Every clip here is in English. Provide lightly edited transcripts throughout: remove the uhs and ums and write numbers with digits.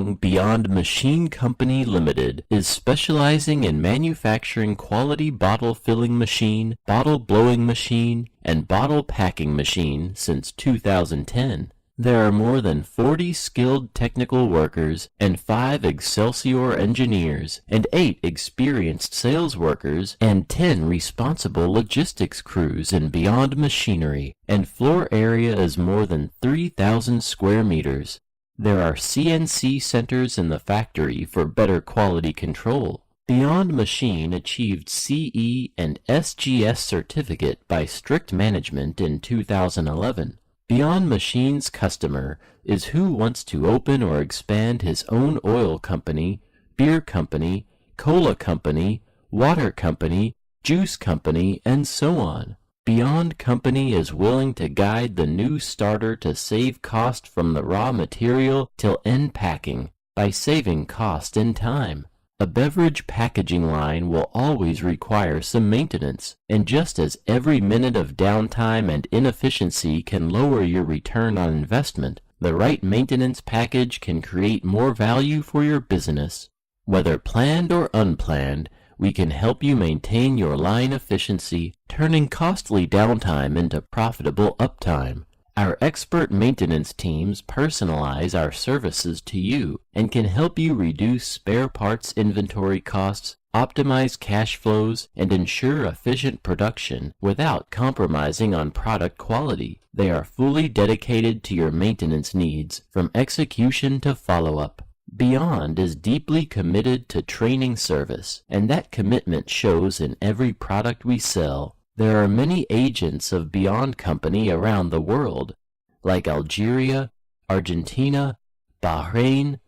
Jiagang Beyond Machine Company Limited is specializing in manufacturing quality bottle filling machine, bottle blowing machine, and bottle packing machine since 2010. There are more than 40 skilled technical workers and 5 Excelsior engineers and 8 experienced sales workers and 10 responsible logistics crews in Beyond Machinery, and floor area is more than 3,000 square meters. There are CNC centers in the factory for better quality control. Beyond Machine achieved CE and SGS certificate by Strict Management in 2011. Beyond Machine's customer is who wants to open or expand his own oil company, beer company, cola company, water company, juice company, and so on. Beyond Company is willing to guide the new starter to save cost from the raw material till end packing by saving cost and time. A beverage packaging line will always require some maintenance, and just as every minute of downtime and inefficiency can lower your return on investment, the right maintenance package can create more value for your business. Whether planned or unplanned, we can help you maintain your line efficiency, turning costly downtime into profitable uptime. Our expert maintenance teams personalize our services to you and can help you reduce spare parts inventory costs, optimize cash flows, and ensure efficient production without compromising on product quality. They are fully dedicated to your maintenance needs, from execution to follow-up. Beyond is deeply committed to training service, and that commitment shows in every product we sell. There are many agents of Beyond Company around the world, like Algeria, Argentina, Bahrain,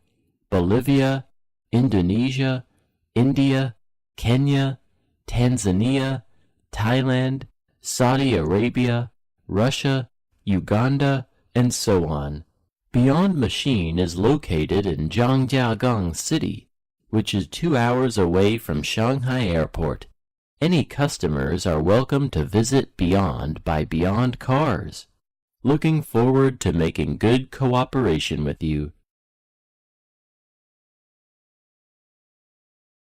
Bolivia, Indonesia, India, Kenya, Tanzania, Thailand, Saudi Arabia, Russia, Uganda, and so on. Beyond Machine is located in Zhangjiagang City, which is 2 hours away from Shanghai Airport. Any customers are welcome to visit Beyond by Beyond Cars. Looking forward to making good cooperation with you.